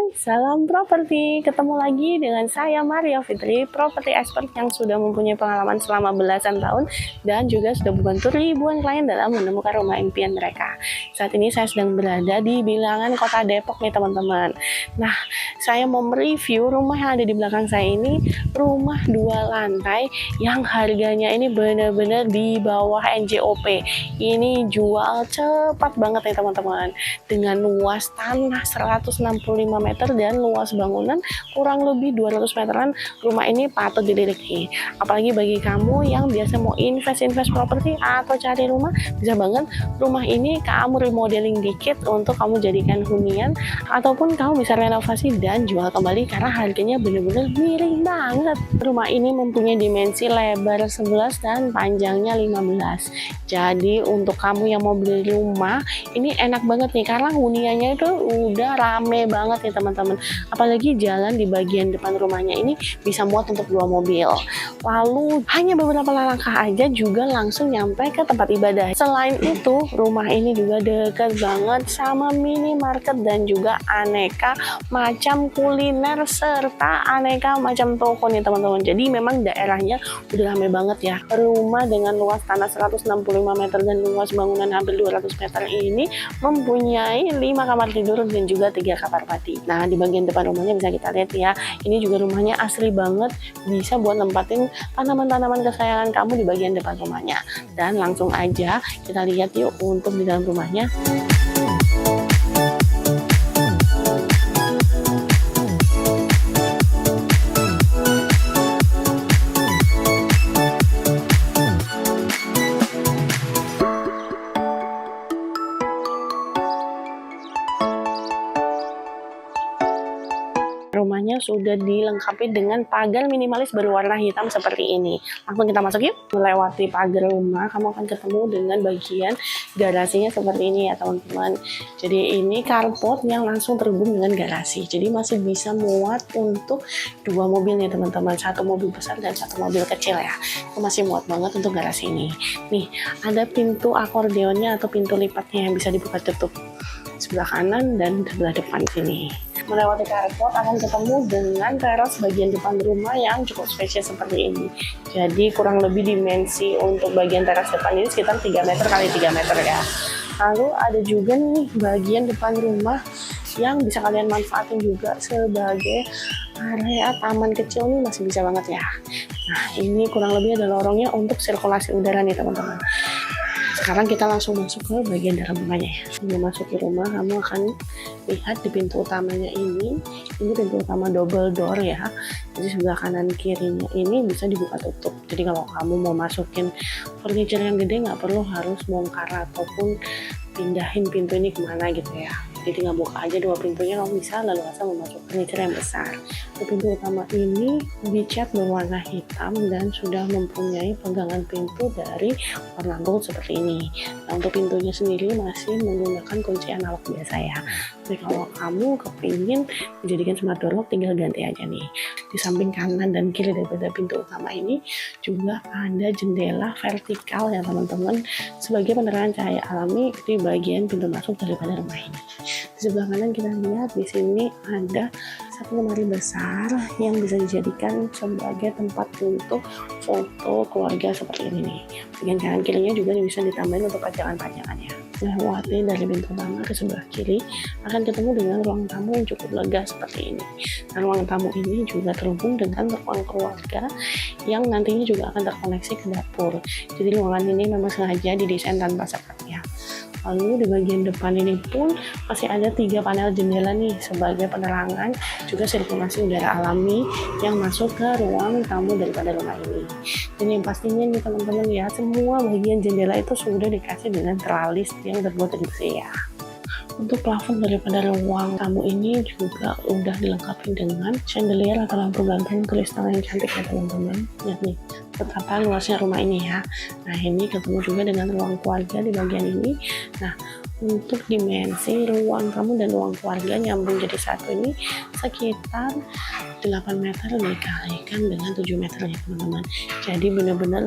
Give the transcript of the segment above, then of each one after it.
Hai, salam properti. Ketemu lagi dengan saya Maria Fitri, property expert yang sudah mempunyai pengalaman selama belasan tahun dan juga sudah membantu ribuan klien dalam menemukan rumah impian mereka. Saat ini saya sedang berada di bilangan kota Depok nih teman-teman. Nah, saya mau mereview rumah yang ada di belakang saya ini, rumah 2 lantai yang harganya ini benar-benar di bawah NJOP. Ini jual cepat banget nih teman-teman, dengan luas tanah 165 meter dan luas bangunan kurang lebih 200 meteran. Rumah ini patut dilirik, apalagi bagi kamu yang biasa mau invest properti atau cari rumah, bisa banget rumah ini kamu remodeling dikit untuk kamu jadikan hunian, ataupun kamu bisa renovasi dan jual kembali karena harganya bener-bener miring banget. Rumah ini mempunyai dimensi lebar 11 dan panjangnya 15. Jadi untuk kamu yang mau beli rumah ini enak banget nih, karena huniannya itu udah rame banget nih teman-teman. Apalagi jalan di bagian depan rumahnya ini bisa muat untuk 2 mobil. Lalu hanya beberapa langkah aja juga langsung nyampe ke tempat ibadah. Selain itu rumah ini juga dekat banget sama minimarket dan juga aneka macam kuliner serta aneka macam toko nih teman-teman. Jadi memang daerahnya udah rame banget ya. Rumah dengan luas tanah 165 meter dan luas bangunan hampir 200 meter ini mempunyai 5 kamar tidur dan juga 3 kamar mandi. Nah, di bagian depan rumahnya bisa kita lihat ya, ini juga rumahnya asri banget, bisa buat nempatin tanaman-tanaman kesayangan kamu di bagian depan rumahnya. Dan langsung aja kita lihat yuk untuk di dalam rumahnya. Rumahnya sudah dilengkapi dengan pagar minimalis berwarna hitam seperti ini. Langsung kita masuk yuk. Melewati pagar rumah, kamu akan ketemu dengan bagian garasinya seperti ini ya teman-teman. Jadi ini carport yang langsung terhubung dengan garasi. Jadi masih bisa muat untuk 2 mobil nih teman-teman. 1 mobil besar dan 1 mobil kecil ya. Itu masih muat banget untuk garasi ini. Nih, ada pintu akordeonnya atau pintu lipatnya yang bisa dibuka tutup. Sebelah kanan dan sebelah depan sini. Melewati carport akan ketemu dengan teras bagian depan rumah yang cukup spesial seperti ini. Jadi kurang lebih dimensi untuk bagian teras depan ini sekitar 3 meter kali 3 meter ya. Lalu ada juga nih bagian depan rumah yang bisa kalian manfaatin juga sebagai area taman kecil nih, masih bisa banget ya. Nah, ini kurang lebih ada lorongnya untuk sirkulasi udara nih teman-teman. Sekarang kita langsung masuk ke bagian dalam rumahnya ya. Sebelum masuk ke rumah, kamu akan lihat di pintu utamanya ini pintu utama double door ya. Jadi sebelah kanan kirinya ini bisa dibuka tutup. Jadi kalau kamu mau masukin furniture yang gede, nggak perlu harus bongkar ataupun pindahin pintu ini kemana gitu ya. Jadi tinggal buka aja 2 pintunya, kamu bisa lalu asal memasuk furniture yang besar. Pintu utama ini dicat berwarna hitam dan sudah mempunyai pegangan pintu dari warna gold seperti ini. Nah, untuk pintunya sendiri masih menggunakan kunci analog biasa ya. Jadi kalau kamu kepingin menjadikan smart door lock, tinggal ganti aja nih. Di samping kanan dan kiri daripada pintu utama ini juga ada jendela vertikal ya teman-teman, sebagai penerangan cahaya alami di bagian pintu masuk daripada rumah ini. Di sebelah kanan kita lihat di sini ada 1 lemari besar yang bisa dijadikan sebagai tempat untuk foto keluarga seperti ini nih. Bagian kanan kirinya juga bisa ditambahin untuk pajangan-pajangannya. Lewati dari pintu utama ke sebelah kiri akan ketemu dengan ruang tamu yang cukup lega seperti ini. Nah, ruang tamu ini juga terhubung dengan ruang keluarga yang nantinya juga akan terkoneksi ke dapur. Jadi ruangan ini memang sengaja didesain tanpa sekat ya. Lalu di bagian depan ini pun masih ada 3 panel jendela nih sebagai penerangan juga sirkulasi udara alami yang masuk ke ruang tamu daripada rumah ini. Dan yang pastinya nih teman-teman ya, semua bagian jendela itu sudah dikasih dengan teralis yang terbuat dari besi ya. Untuk plafon daripada ruang tamu ini juga udah dilengkapi dengan chandelier atau lampu gantung kristal yang cantik ya teman-teman. Lihat nih betapa luasnya rumah ini ya. Nah, ini ketemu juga dengan ruang keluarga di bagian ini. Nah, untuk dimensi ruang tamu dan ruang keluarga nyambung jadi satu ini sekitar 8 meter dikalikan dengan 7 meter ya teman-teman. Jadi benar-benar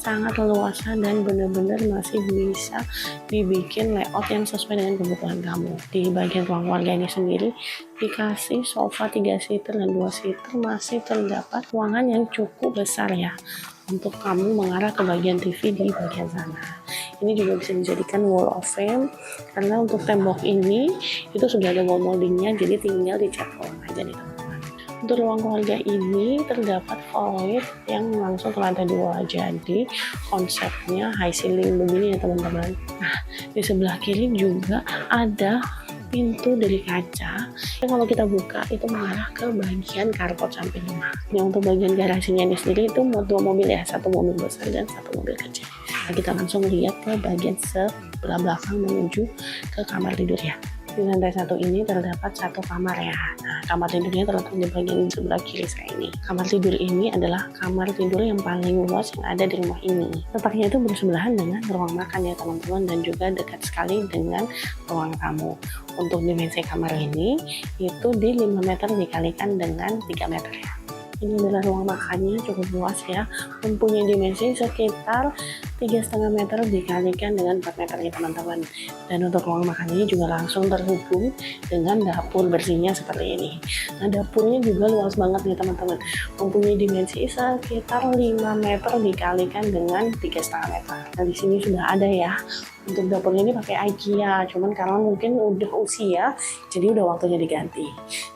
sangat leluasa dan benar-benar masih bisa dibikin layout yang sesuai dengan kebutuhan kamu. Di bagian ruang keluarga ini sendiri dikasih sofa 3 seater dan 2 seater, masih terdapat ruangan yang cukup besar ya untuk kamu mengarah ke bagian TV di bagian sana. Ini juga bisa dijadikan wall of fame karena untuk tembok ini itu sudah ada wall moldingnya, jadi tinggal dicat ulang aja nih teman-teman. Untuk ruang keluarga ini terdapat void yang langsung ke lantai 2, jadi konsepnya high ceiling begini ya teman-teman. Nah, di sebelah kiri juga ada pintu dari kaca yang kalau kita buka itu mengarah ke bagian carport samping rumah. Yang untuk bagian garasinya ini sendiri itu muat 2 mobil ya, 1 mobil besar dan 1 mobil kecil. Nah, kita langsung lihat ke bagian sebelah belakang menuju ke kamar tidur ya. Di lantai 1 ini terdapat 1 kamar ya. Nah, kamar tidurnya terletak di bagian sebelah kiri saya ini. Kamar tidur ini adalah kamar tidur yang paling luas yang ada di rumah ini. Letaknya itu bersebelahan dengan ruang makan ya teman-teman, dan juga dekat sekali dengan ruang tamu. Untuk dimensi kamar ini itu di 5 meter dikalikan dengan 3 meter ya. Ini adalah ruang makannya, cukup luas ya, mempunyai dimensi sekitar 3,5 meter dikalikan dengan 4 meter ya teman-teman. Dan untuk ruang makan ini juga langsung terhubung dengan dapur bersihnya seperti ini. Nah, dapurnya juga luas banget nih teman-teman, mempunyai dimensi sekitar 5 meter dikalikan dengan 3,5 meter. Nah, di sini sudah ada ya. Untuk dapurnya ini pakai IKEA, cuman karena mungkin udah usia, jadi udah waktunya diganti.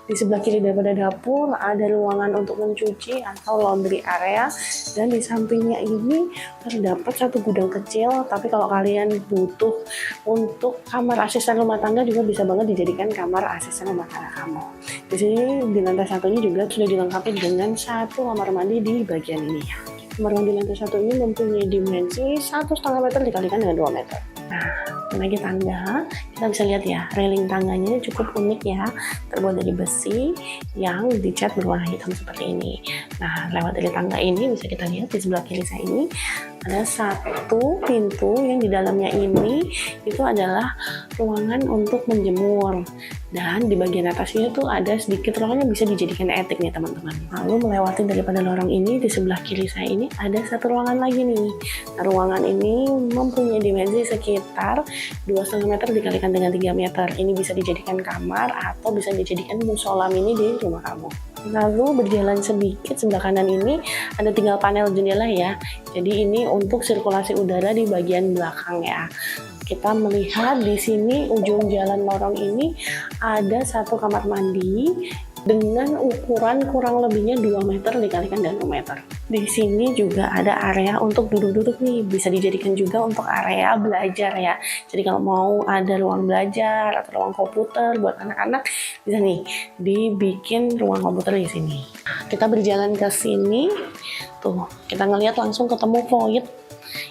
Di sebelah kiri daripada dapur ada ruangan untuk mencuci atau laundry area, dan di sampingnya ini terdapat 1 gudang kecil. Tapi kalau kalian butuh untuk kamar asisten rumah tangga juga bisa banget dijadikan kamar asisten rumah tangga kamu. Di sini di lantai 1-nya juga sudah dilengkapi dengan 1 kamar mandi di bagian ini ya. Kamar mandi lantai 1 ini mempunyai dimensi 1,5 meter dikalikan dengan 2 meter. Nah, menaiki tangga, kita bisa lihat ya, railing tangganya cukup unik ya, terbuat dari besi yang dicat berwarna hitam seperti ini. Nah, lewat dari tangga ini bisa kita lihat di sebelah kiri saya ini ada 1 pintu yang di dalamnya ini itu adalah ruangan untuk menjemur, dan di bagian atasnya itu ada sedikit ruangan yang bisa dijadikan etik nih teman-teman. Lalu melewati daripada lorong ini, di sebelah kiri saya ini ada 1 ruangan lagi nih. Nah, ruangan ini mempunyai dimensi sekitar 2,5 meter dikalikan dengan 3 meter. Ini bisa dijadikan kamar atau bisa dijadikan musola mini di rumah kamu. Lalu berjalan sedikit sebelah kanan ini ada tinggal panel jendela ya. Jadi ini untuk sirkulasi udara di bagian belakang ya. Kita melihat di sini ujung jalan lorong ini ada 1 kamar mandi dengan ukuran kurang lebihnya 2 meter dikalikan dengan 2 meter. Di sini juga ada area untuk duduk-duduk nih, bisa dijadikan juga untuk area belajar ya. Jadi kalau mau ada ruang belajar atau ruang komputer buat anak-anak, bisa nih dibikin ruang komputer di sini. Kita berjalan ke sini, tuh kita ngelihat langsung ketemu void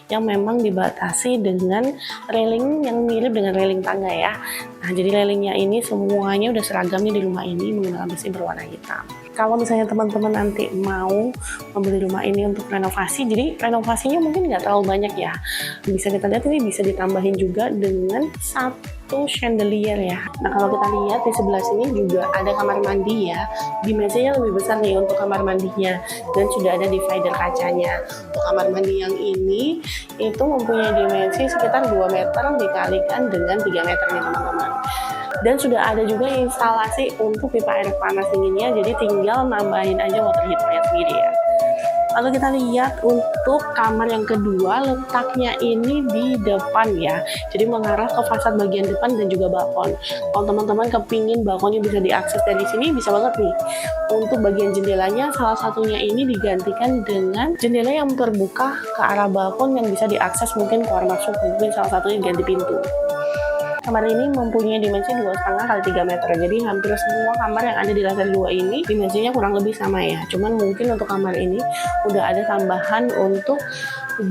yang memang dibatasi dengan railing yang mirip dengan railing tangga ya. Nah, jadi railingnya ini semuanya udah seragam nih di rumah ini menggunakan besi berwarna hitam. Kalau misalnya teman-teman nanti mau membeli rumah ini untuk renovasi, jadi renovasinya mungkin nggak terlalu banyak ya. Bisa kita lihat ini bisa ditambahin juga dengan 1 chandelier ya. Nah, kalau kita lihat di sebelah sini juga ada kamar mandi ya. Dimensinya lebih besar nih untuk kamar mandinya, dan sudah ada divider kacanya. Untuk kamar mandi yang ini itu mempunyai dimensi sekitar 2 meter dikalikan dengan 3 meter nih teman-teman. Dan sudah ada juga instalasi untuk pipa air panas dinginnya, jadi tinggal nambahin aja water heaternya sendiri ya. Lalu kita lihat untuk kamar yang kedua, letaknya ini di depan ya, jadi mengarah ke fasad bagian depan dan juga balkon. Kalau teman-teman kepingin balkonnya bisa diakses dari sini, bisa banget nih. Untuk bagian jendelanya, salah satunya ini digantikan dengan jendela yang terbuka ke arah balkon yang bisa diakses mungkin keluar masuk, mungkin salah satunya ganti pintu. Kamar ini mempunyai dimensi 2,5 kali 3 meter, jadi hampir semua kamar yang ada di lantai 2 ini dimensinya kurang lebih sama ya. Cuman mungkin untuk kamar ini udah ada tambahan untuk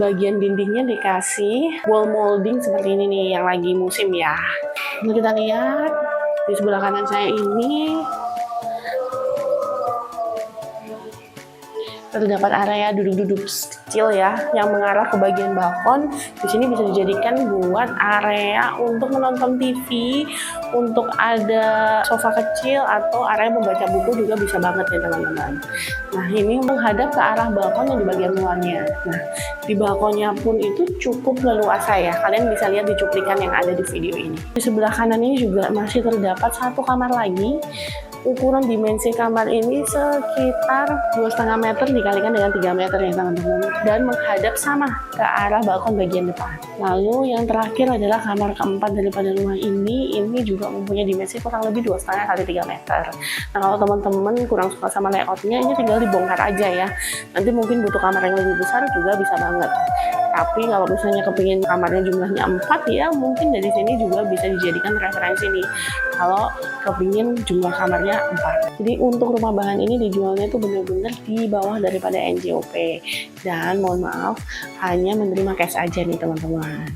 bagian dindingnya dikasih wall molding seperti ini nih yang lagi musim ya. Ini kita lihat di sebelah kanan saya ini terdapat area duduk-duduk kecil ya yang mengarah ke bagian balkon. Di sini bisa dijadikan buat area untuk menonton TV, untuk ada sofa kecil atau area membaca buku juga bisa banget ya teman-teman. Nah, ini menghadap ke arah balkon yang di bagian luarnya. Nah, di balkonnya pun itu cukup leluasa ya. Kalian bisa lihat di cuplikan yang ada di video ini. Di sebelah kanan ini juga masih terdapat 1 kamar lagi ukuran dimensi kamar ini sekitar 2,5 meter dikalikan dengan 3 meter ya teman-teman, dan menghadap sama ke arah balkon bagian depan. Lalu yang terakhir adalah kamar keempat daripada rumah ini juga mempunyai dimensi kurang lebih 2,5 kali 3 meter. Nah kalau teman-teman kurang suka sama layoutnya, ini tinggal dibongkar aja ya. Nanti mungkin butuh kamar yang lebih besar juga bisa banget. Tapi kalau misalnya kepingin kamarnya jumlahnya 4 ya, mungkin dari sini juga bisa dijadikan referensi nih. Kalau kepingin jumlah kamarnya 4. Jadi untuk rumah bahan ini dijualnya tuh bener-bener di bawah daripada NJOP. Dan mohon maaf, hanya menerima cash aja nih teman-teman.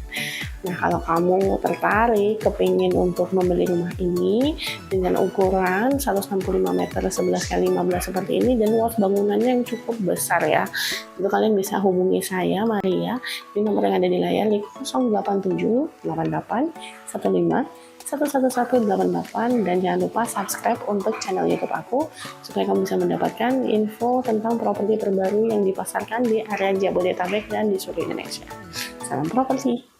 Nah kalau kamu tertarik kepingin untuk membeli rumah ini dengan ukuran 165 meter 11 kali 15 seperti ini dan luas bangunannya yang cukup besar ya, itu kalian bisa hubungi saya Maria di nomor yang ada di layar di 087 88 15 11188, dan jangan lupa subscribe untuk channel YouTube aku supaya kamu bisa mendapatkan info tentang properti terbaru yang dipasarkan di area Jabodetabek dan di seluruh Indonesia. Salam properti.